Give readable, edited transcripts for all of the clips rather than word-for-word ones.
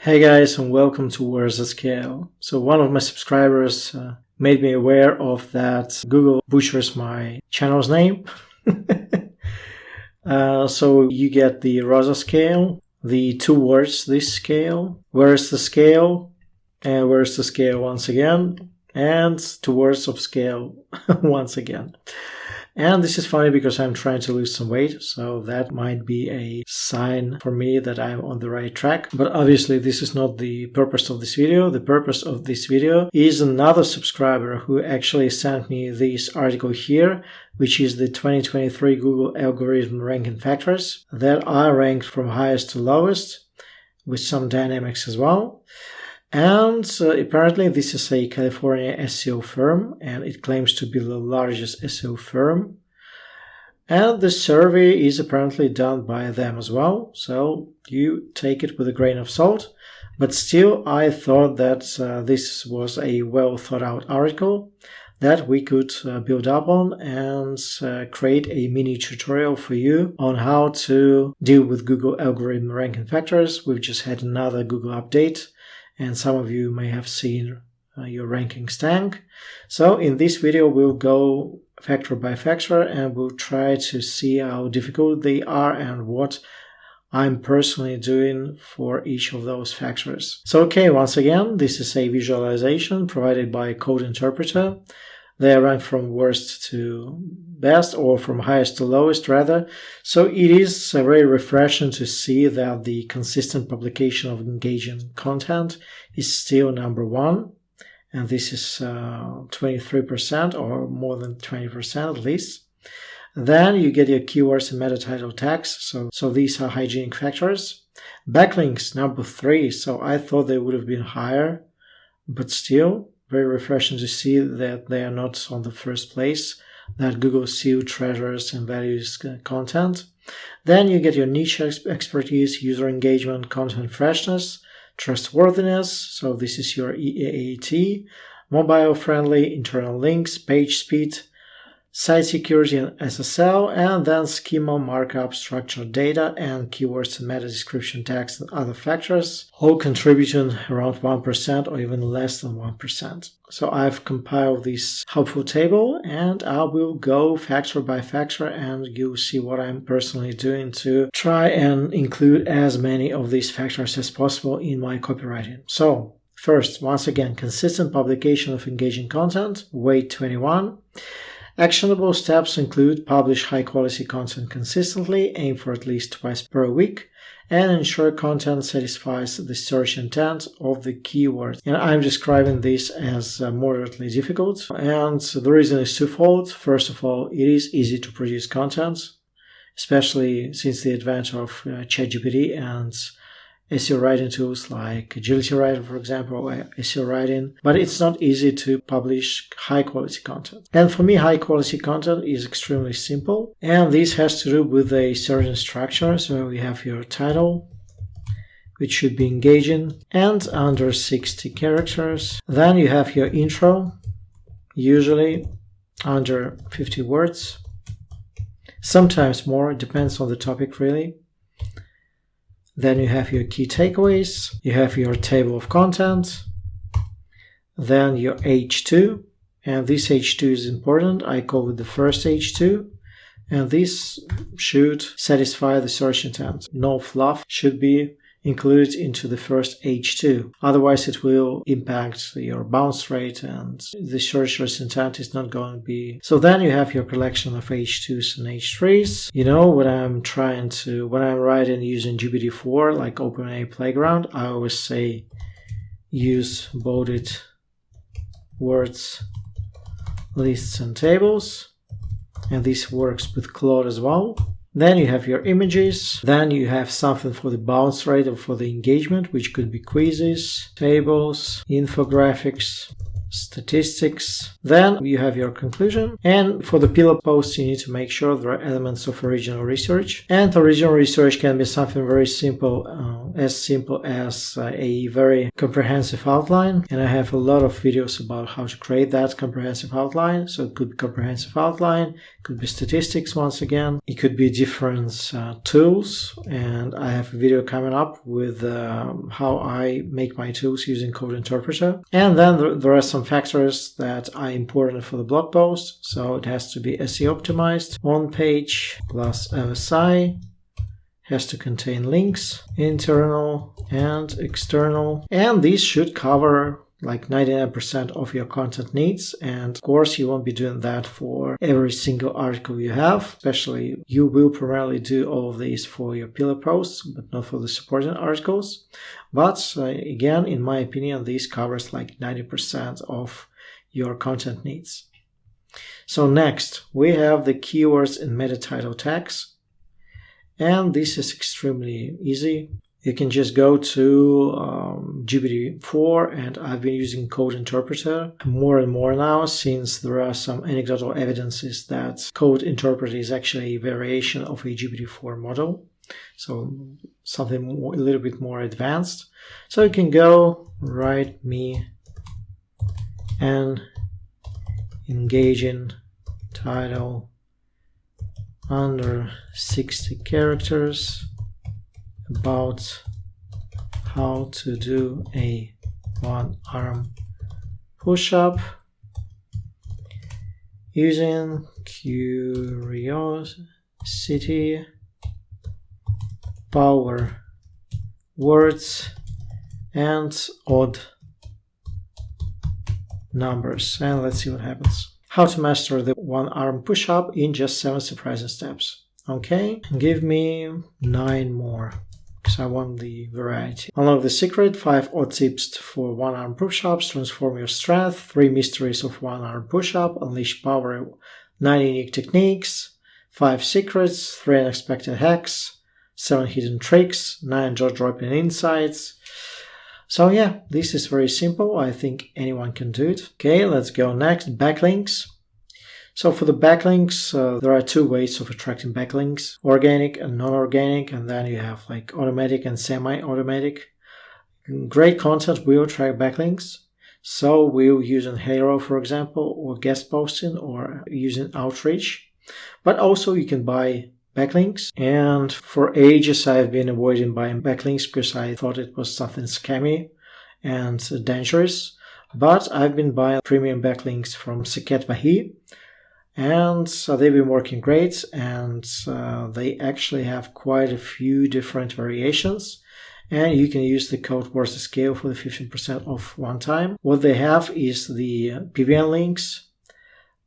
Hey guys, and welcome to Where's the Scale. So one of my subscribers made me aware of that Google butchers my channel's name. So you get the Rosa scale, the two words, this scale, where's the scale, and where's the scale once again, and two words of scale once again. And this is funny because I'm trying to lose some weight, so that might be a sign for me that I'm on the right track. But obviously this is not the purpose of this video. The purpose of this video is another subscriber who actually sent me this article here, which is the 2023 Google algorithm ranking factors that are ranked from highest to lowest with some dynamics as well. And apparently this is a California SEO firm, and it claims to be the largest SEO firm. And the survey is apparently done by them as well, so you take it with a grain of salt. But still, I thought that this was a well thought out article that we could build up on and create a mini tutorial for you on how to deal with Google algorithm ranking factors. We've just had another Google update, and some of you may have seen your rankings tank. So in this video, we'll go factor by factor and we'll try to see how difficult they are and what I'm personally doing for each of those factors. So okay, once again, this is a visualization provided by Code Interpreter. They are ranked from worst to best, or from highest to lowest rather. So it is very refreshing to see that the consistent publication of engaging content is still number one. And this is 23% or more than 20% at least. Then you get your keywords and meta title tags. So these are hygienic factors. Backlinks, number 3. So I thought they would have been higher, but still very refreshing to see that they are not on the first place, that Google SEO treasures and values content. Then you get your niche expertise, user engagement, content freshness, trustworthiness. So this is your EAT, mobile friendly, internal links, page speed, site security and SSL, and then schema, markup, structured data, and keywords and meta description tags and other factors, all contributing around 1% or even less than 1%. So I've compiled this helpful table and I will go factor by factor, and you'll see what I'm personally doing to try and include as many of these factors as possible in my copywriting. So first, once again, consistent publication of engaging content, weight 21. Actionable steps include publish high-quality content consistently, aim for at least twice per week, and ensure content satisfies the search intent of the keyword. And I'm describing this as moderately difficult, and the reason is twofold. First of all, it is easy to produce content, especially since the advent of ChatGPT and SEO writing tools like Agility Writer, for example, or SEO writing, but it's not easy to publish high-quality content. And for me, high-quality content is extremely simple, and this has to do with a certain structure. So we have your title, which should be engaging and under 60 characters. Then you have your intro, usually under 50 words, sometimes more, it depends on the topic really. Then you have your key takeaways, you have your table of content, then your H2, and this H2 is important. I call it the first H2, and this should satisfy the search intent. No fluff should be included into the first H2. Otherwise, it will impact your bounce rate and the searcher's intent is not going to be. So then you have your collection of H2s and H3s. You know, when I'm writing using GPT-4, like OpenAI Playground, I always say use bolded words, lists, and tables. And this works with Claude as well. Then you have your images. Then you have something for the bounce rate or for the engagement, which could be quizzes, tables, infographics, statistics. Then you have your conclusion. And for the pillar posts, you need to make sure there are elements of original research. And original research can be something very simple as a very comprehensive outline. And I have a lot of videos about how to create that comprehensive outline. So it could be comprehensive outline, it could be statistics once again, it could be different tools. And I have a video coming up with how I make my tools using Code Interpreter. And then there are some factors that are important for the blog post. So it has to be SEO optimized, on page plus LSI, has to contain links, internal and external. And these should cover like 99% of your content needs. And of course, you won't be doing that for every single article you have. Especially, you will primarily do all of these for your pillar posts, but not for the supporting articles. But again, in my opinion, this covers like 90% of your content needs. So next, we have the keywords and meta title tags. And this is extremely easy. You can just go to GPT-4, and I've been using Code Interpreter more and more now, since there are some anecdotal evidences that Code Interpreter is actually a variation of a GPT-4 model. So something a little bit more advanced. So you can go write me an engaging title under 60 characters about how to do a one-arm push-up using curiosity, power words, and odd numbers. And let's see what happens. How to master the one-arm push-up in just 7 surprising steps. Okay, give me 9 more, because I want the variety. Unlock the secret, 5 odd tips for one-arm push-ups, transform your strength, 3 mysteries of one-arm push-up, unleash power, 9 unique techniques, 5 secrets, 3 unexpected hacks, 7 hidden tricks, 9 jaw-dropping insights. So yeah, this is very simple. I think anyone can do it. Okay, let's go next. Backlinks. So for the backlinks, there are 2 ways of attracting backlinks, organic and non-organic, and then you have like automatic and semi-automatic. Great content will attract backlinks. So we'll use in Hero, for example, or guest posting, or using outreach. But also you can buy backlinks. And for ages, I've been avoiding buying backlinks because I thought it was something scammy and dangerous. But I've been buying premium backlinks from Saket Vahi. And so they've been working great, and they actually have quite a few different variations. And you can use the code Worth the Scale for the 15% off one time. What they have is the PBN links,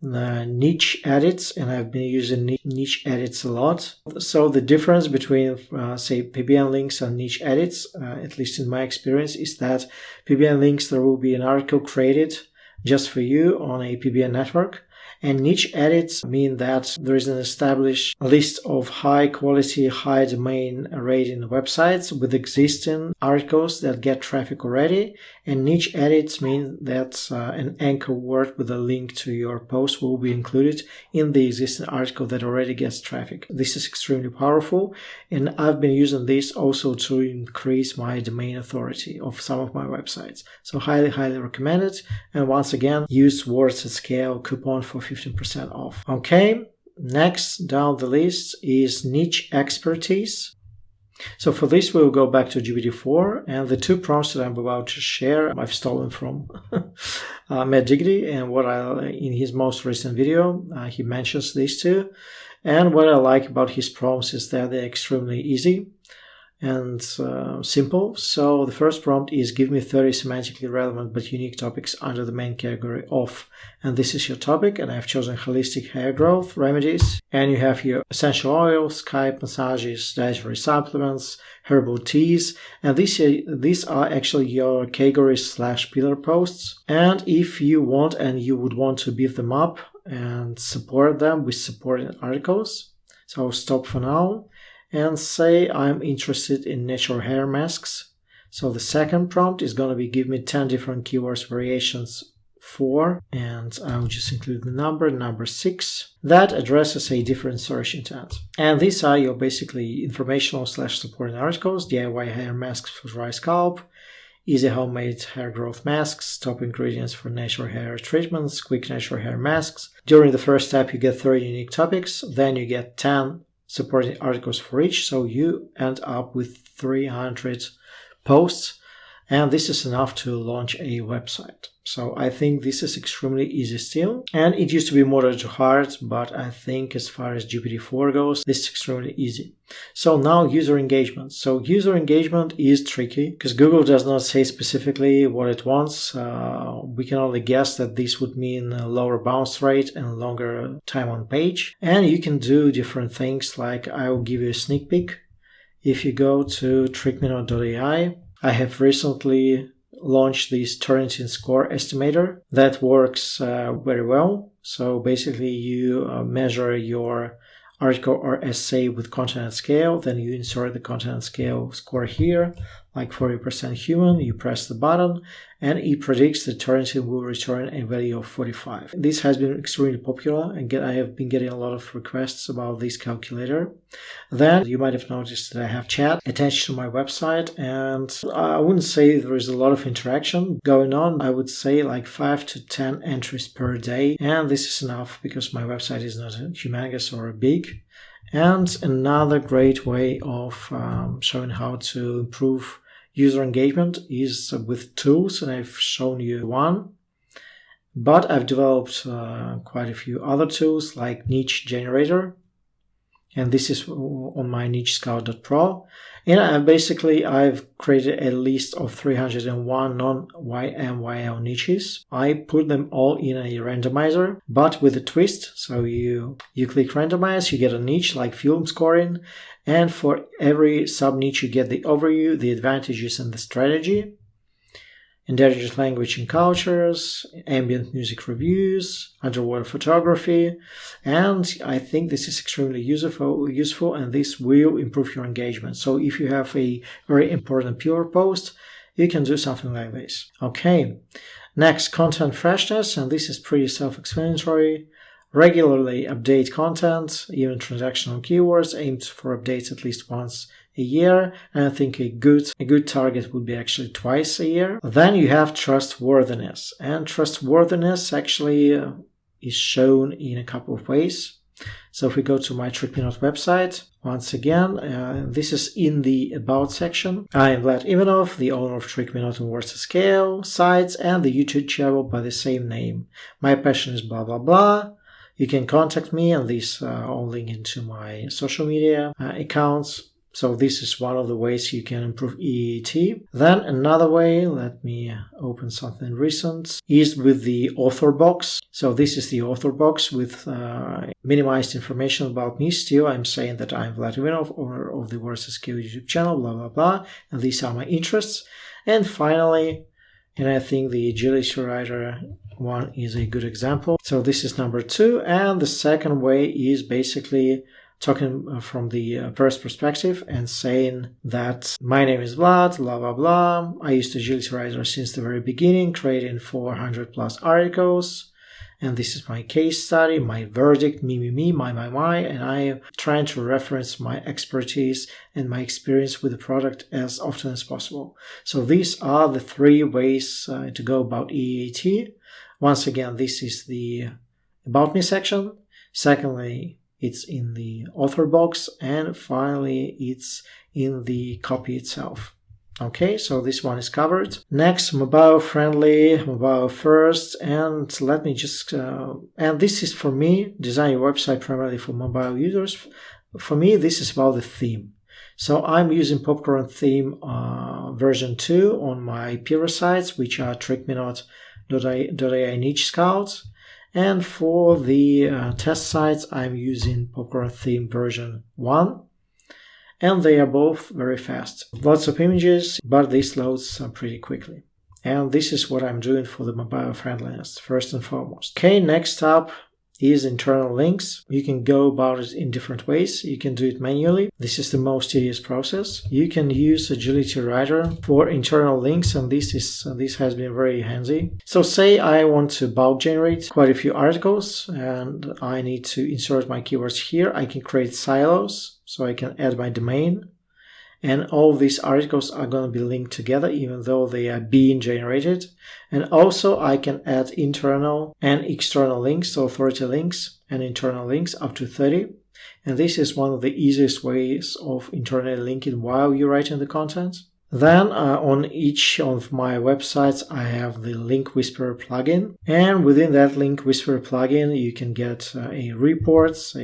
the niche edits, and I've been using niche edits a lot. So the difference between, say, PBN links and niche edits, at least in my experience, is that PBN links, there will be an article created just for you on a PBN network. And niche edits mean that there is an established list of high quality, high domain rating websites with existing articles that get traffic already. And niche edits mean that an anchor word with a link to your post will be included in the existing article that already gets traffic. This is extremely powerful, and I've been using this also to increase my domain authority of some of my websites. So highly, highly recommend it. And once again, use Words at Scale coupon for 15% off. Okay, next down the list is niche expertise. So for this, we'll go back to GPT-4, and the 2 prompts that I'm about to share, I've stolen from Matt Diggity, and in his most recent video, he mentions these 2. And what I like about his prompts is that they're extremely easy and simple. So the first prompt is give me 30 semantically relevant but unique topics under the main category of, and this is your topic, and I've chosen holistic hair growth remedies, and you have your essential oils, Skype massages, dietary supplements, herbal teas, and these are actually your categories / pillar posts. And if you want, and you would want to beef them up and support them with supporting articles, so I'll stop for now and say I'm interested in natural hair masks. So the second prompt is going to be give me 10 different keywords variations 4, and I'll just include the number 6, that addresses a different search intent. And these are your basically informational/supporting articles: DIY hair masks for dry scalp, easy homemade hair growth masks, top ingredients for natural hair treatments, quick natural hair masks. During the first step, you get 30 unique topics, then you get 10 supporting articles for each, so you end up with 300 posts, and this is enough to launch a website. So I think this is extremely easy still, and it used to be moderate to hard, but I think as far as GPT-4 goes, this is extremely easy. So now user engagement. So user engagement is tricky because Google does not say specifically what it wants. We can only guess that this would mean a lower bounce rate and longer time on page. And you can do different things, like I will give you a sneak peek. If you go to trickminute.ai, I have recently launched this Turnitin score estimator that works very well. So basically you measure your article or essay with content scale, then you insert the content scale score here, like 40% human, you press the button, and it predicts that Turnitin will return a value of 45. This has been extremely popular, and I have been getting a lot of requests about this calculator. Then you might have noticed that I have chat attached to my website, and I wouldn't say there is a lot of interaction going on. I would say like 5 to 10 entries per day, and this is enough because my website is not humongous or big. And another great way of showing how to improve user engagement is with tools, and I've shown you one. But I've developed quite a few other tools like Niche Generator, and this is on my nichescout.pro. And I've created a list of 301 non-YMYL niches. I put them all in a randomizer, but with a twist. So you click randomize, you get a niche like film scoring, and for every sub-niche you get the overview, the advantages, and the strategy. Endangered language and cultures, ambient music reviews, underwater photography, and I think this is extremely useful, and this will improve your engagement. So if you have a very important PR post, you can do something like this. Okay, next, content freshness, and this is pretty self-explanatory. Regularly update content, even transactional keywords, aimed for updates at least once a year, and I think a good target would be actually twice a year. Then you have trustworthiness, and trustworthiness actually is shown in a couple of ways. So if we go to my TrickMinute website, once again, this is in the About section. I am Vlad Ivanov, the owner of TrickMinute and Words to Scale sites and the YouTube channel by the same name. My passion is blah blah blah. You can contact me, and these all link into my social media accounts. So this is one of the ways you can improve EAT. Then another way, let me open something recent, is with the author box. So this is the author box with minimized information about me. Still, I'm saying that I'm Vlad Ivanov, owner of the Words to Scale YouTube channel, blah, blah, blah. And these are my interests. And finally, and I think the agility writer one is a good example. So this is number 2. And the second way is basically talking from the first perspective and saying that my name is Vlad, blah, blah, blah. I used Agility Writer since the very beginning, creating 400 plus articles. And this is my case study, my verdict, me, my, and I am trying to reference my expertise and my experience with the product as often as possible. So these are the 3 ways to go about EAT. Once again, this is the About Me section. Secondly, it's in the author box, and finally it's in the copy itself. Okay, so this one is covered. Next, mobile friendly, mobile first, and let me just, and this is for me, design your website primarily for mobile users. For me, this is about the theme. So I'm using Popcorn theme version 2 on my peer sites, which are trickminute.ai niche scouts. And for the test sites, I'm using Popcorn theme version 1. And they are both very fast. Lots of images, but this loads pretty quickly. And this is what I'm doing for the mobile friendliness, first and foremost. Okay, next up, is internal links. You can go about it in different ways. You can do it manually. This is the most tedious process. You can use Agility Writer for internal links, and this has been very handy. So say I want to bulk generate quite a few articles and I need to insert my keywords here. I can create silos, so I can add my domain. And all these articles are going to be linked together even though they are being generated. And also I can add internal and external links, so authority links and internal links up to 30. And this is one of the easiest ways of internally linking while you're writing the content. Then on each of my websites, I have the Link Whisperer plugin. And within that Link Whisperer plugin, you can get a reports.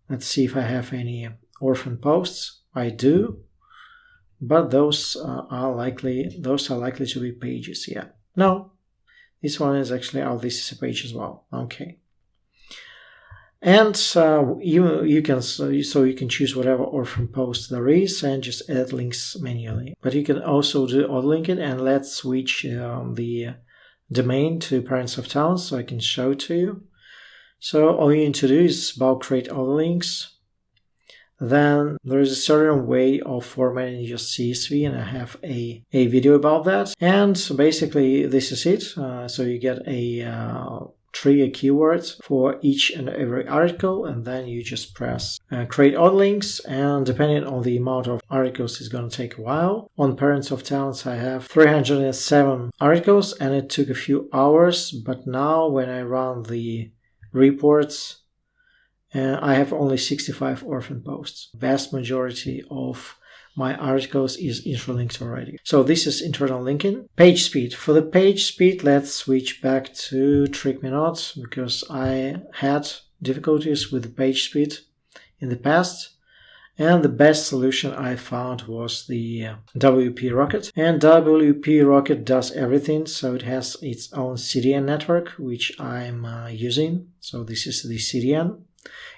Let's see if I have any orphan posts. I do, but those are likely to be pages. Yeah, no, this one is actually, this is a page as well. Okay, and you can choose whatever orphan post there is and just add links manually. But you can also do auto linking, and let's switch the domain to parents of towns so I can show it to you. So all you need to do is bulk create auto links. Then there is a certain way of formatting your CSV, and I have a video about that. And so basically this is it. So you get a trigger keywords for each and every article, and then you just press create auto links, and depending on the amount of articles, it's going to take a while. On Parents of Towns I have 307 articles and it took a few hours, but now when I run the reports, I have only 65 orphan posts. Vast majority of my articles is interlinked already. So this is internal linking. Page speed. For the page speed, let's switch back to Trick Me Not, because I had difficulties with the page speed in the past. And the best solution I found was the WP Rocket. And WP Rocket does everything. So it has its own CDN network, which I'm using. So this is the CDN.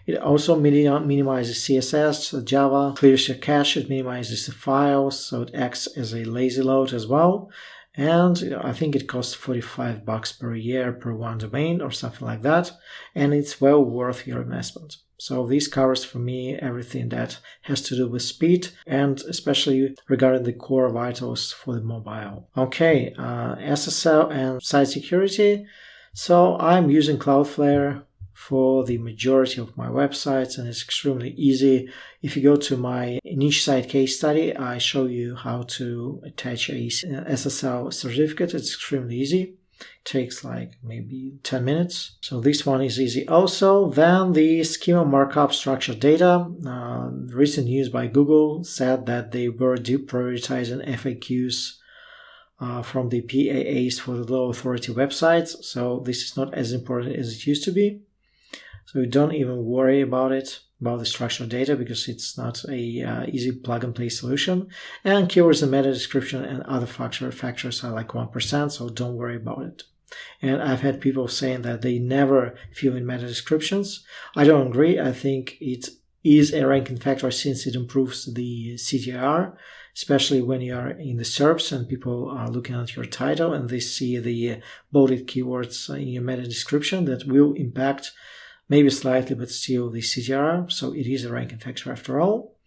It also minimizes CSS, Java, clears your cache, it minimizes the files, so it acts as a lazy load as well. And I think it costs $45 per year per one domain or something like that. And it's well worth your investment. So this covers for me everything that has to do with speed, and especially regarding the core vitals for the mobile. Okay, SSL and site security. So I'm using Cloudflare for the majority of my websites, and it's extremely easy. If you go to my niche site case study, I show you how to attach a SSL certificate. It's extremely easy. It takes like maybe 10 minutes. So this one is easy also. Then the schema markup structured data. Recent news by Google said that they were deprioritizing FAQs from the PAAs for the low authority websites. So this is not as important as it used to be. So don't even worry about it, about the structured data, because it's not a easy plug-and-play solution. And keywords and meta description and other factors are like 1%, so don't worry about it. And I've had people saying that they never fill in meta descriptions. I don't agree. I think it is a ranking factor since it improves the CTR, especially when you are in the SERPs and people are looking at your title and they see the bolded keywords in your meta description. That will impact maybe slightly, but still the CTR. So it is a ranking factor after all.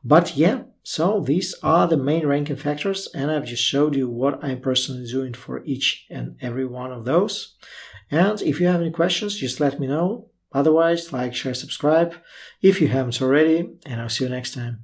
But yeah, so these are the main ranking factors, and I've just showed you what I'm personally doing for each and every one of those. And if you have any questions, just let me know. Otherwise, like, share, subscribe if you haven't already, and I'll see you next time.